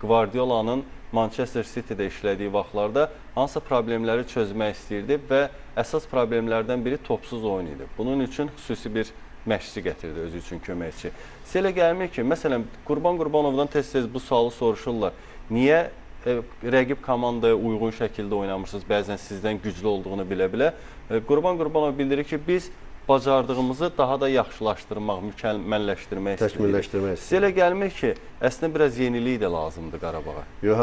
Guardiolanın Manchester City-də işlədiyi vaxtlarda hansısa problemləri çözmək istəyirdi və əsas problemlərdən biri topsuz oyun idi. Bunun üçün xüsusi bir məşqçi gətirdi özü üçün köməkçi. Sizə elə gəlmir ki, məsələn, Qurban Qurbanovdan tez-tez bu sualı soruşurlar. Niyə rəqib komandaya uyğun şəkildə oynamırsınız, bəzən sizdən güclü olduğunu bilə-bilə? Qurban Qurbanov bildirir ki, biz bacardığımızı daha da yaxşılaşdırmaq, mükəmməlləşdirmək istəyirik. Təkmilləşdirmək istəyirik. Sizə elə gəlmir ki, əslində biraz yenilik də lazımdır Qarabağa. Yox,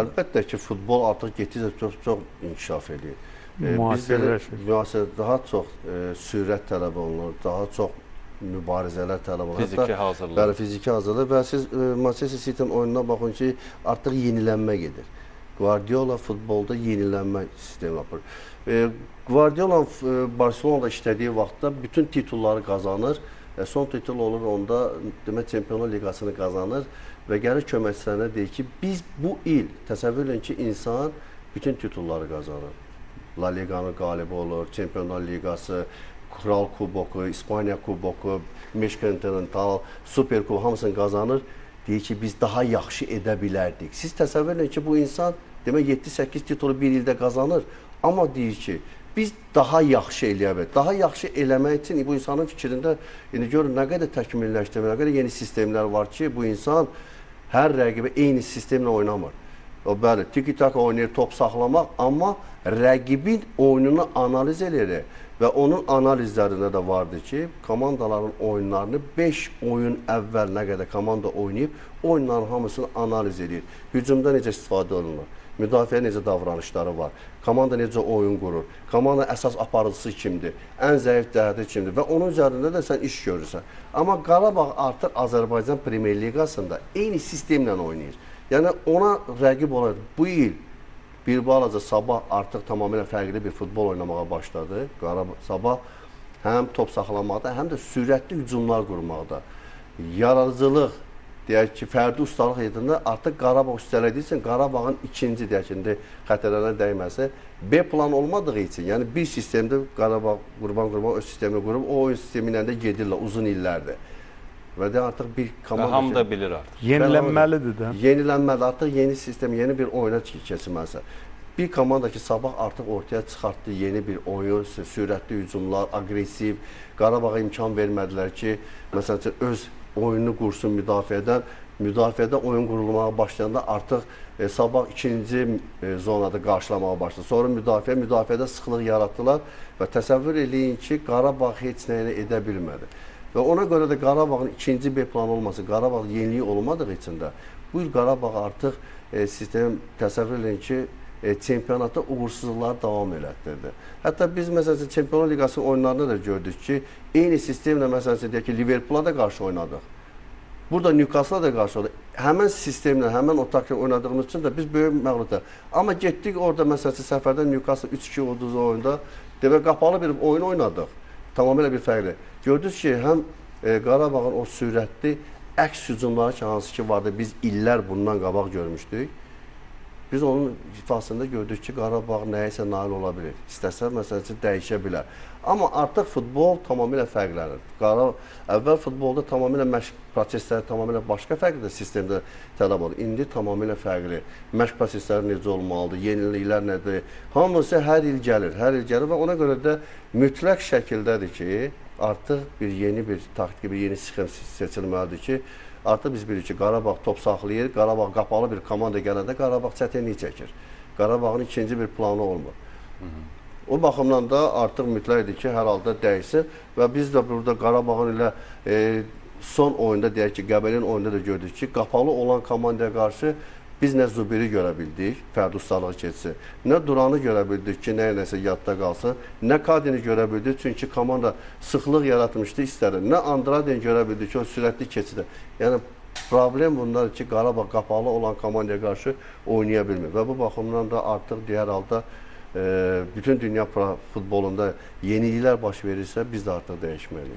əlbəttə ki, futbol artıq getdikcə çox inkişaf edir. Müasir daha çox sürət tələb olunur, daha çox mübarizələr tələb olunur. Fiziki hazırlıq. Bəli, fiziki hazırlıq və siz Manchester City-nin oyununa baxın ki, artıq yenilənmə gedir. Guardiola futbolda yenilənmə sistemi yapır. Guardiola Barcelona'da işlədiyi vaxtda bütün titulları qazanır. Son titul olur onda demək Çempionlar Liqasını qazanır və gəlir köməkçilərinə deyir ki, biz bu il təsəvvür edin ki, insan bütün titulları qazanır. La Liga'nın qalibi olur, Çempionlar Liqası, Kral Kuboku, İspaniya Kuboku, Meşkontinental, Super Kubok hamısını qazanır. Deyir ki, biz daha yaxşı edə bilərdik. Siz təsəvvür edin ki, bu insan demək 7-8 titulu bir ildə qazanır. Amma deyir ki, biz daha yaxşı eləyə bilərik. Daha yaxşı eləmək üçün bu insanın fikrində görün nə qədər təkmilləşdirmə, nə qədər yeni sistemlər var ki, bu insan hər rəqibə eyni sistemlə oynamır. Bəli, tiki-taka oynayır, top saxlamaq, amma rəqibin oyununu analiz edir və onun analizlərində də vardır ki, komandaların oyunlarını 5 oyun əvvəl nə qədər komanda oynayıb, oyunların hamısını analiz edir. Hücumda necə istifadə olunur, müdafiə necə davranışları var, komanda necə oyun qurur, komanda əsas aparıcısı kimdir, ən zəif cəhəti kimdir və onun üzərində də sən iş görürsən. Amma Qarabağ artıq Azərbaycan Premyer Liqasında eyni sistemlə oynayır. Yəni ona rəqib olar. Bu il bir balaca Sabah artıq tamamilə fərqli bir futbol oynamağa başladı. Sabah həm top saxlamaqda, həm də sürətli hücumlar qurmaqda. Yaradıcılıq, deyək ki, fərdi ustalıq edində artıq Qarabağ üstələdiysə, Qarabağın ikinci, deyək ki, xətərlərə dəyməsi B plan olmadığı üçün, yəni bir sistemdə Qarabağ, Qurban öz sistemini qurub, o oyun sistemi ilə də gedirlər uzun illərdir. Və də artıq bir komanda... Hamı da bilir artıq. Yenilənməlidir də. Yenilənməlidir. Artıq yeni sistem, yeni bir oyuna keçilməlisə. Bir komanda ki, Sabah artıq ortaya çıxartdı yeni bir oyun, sürətli hücumlar, agresiv. Qarabağa imkan vermədilər ki, məsələn, öz oyununu qursun müdafiədən. Müdafiədə oyun qurulmağa başlayanda artıq Sabah ikinci zonada qarşılamağa başladı. Sonra müdafiədə sıxlıq yaratdılar və təsəvvür eləyin ki, Qarabağ heç nəyini edə bilmədi. Və ona görə də Qarabağın ikinci B planı olması, Qarabağ yeniliyi olmadığı üçün də bu il Qarabağ artıq sistem təsəvvür edin ki, çempionatda uğursuzluqları davam elətdirdi. Hətta biz məsələn Çempionlar Liqasının oyunlarında da gördük ki, eyni sistemlə məsələn deyək ki, Liverpoola da qarşı oynadıq. Burada Newcastle da qarşı oldu. Həmən sistemlə, həmən o taktik oynadığımız üçün də biz böyük məğlubiyyətə. Amma getdik orada məsələn səfərdə Newcastle 3-2 olduğu oyunda demək qapalı bir oyun oynadıq. Tamamilə bir fərqli. Gördünüz ki, həm Qarabağın o sürətli əks hücumları ki, hansı ki vardı, biz illər bundan qabaq görmüşdük. Biz onun ifasında gördük ki, Qarabağ nəyəsə nail ola bilir. İstəsə, məsələn, dəyişə bilər. Amma artıq futbol tamamilə fərqlənir. Əvvəl futbolda tamamilə məşq prosesləri tamamilə başqa fərqli sistemdə tələb olur. İndi tamamilə fərqli. Məşq prosesləri necə olmalıdır, yeniliklər nədir? Hamısı hər il gəlir və ona görə də mütləq şəkildədir ki, artıq yeni bir taktik, yeni sxem seçilməlidir ki, artıq biz bilirik ki, Qarabağ top saxlayır, Qarabağ qapalı bir komanda gələndə Qarabağ çətinlik çəkir. Qarabağın ikinci bir planı olmur. O baxımdan da artıq mütləqdir ki, hər halda dəyişsin və biz də burada Qarabağın ilə son oyunda, deyək ki, Qəbələnin oyunda da gördük ki, qapalı olan komandaya qarşı biz nə Zubiri görə bildik, fərdi ustalığı keçsin, nə Duranı görə bildik ki, nəsə yadda qalsın, nə Kadini görə bildik, çünki komanda sıxlıq yaratmışdı istədi, nə Andradini görə bildik ki, o sürətli keçidir. Yəni, problem bunlar ki, Qarabağ qapalı olan komandaya qarşı oynaya bilmir və bu baxımdan da artıq digər halda bütün dünya futbolunda yeniliklər baş verirsə, biz də artıq dəyişməliyik.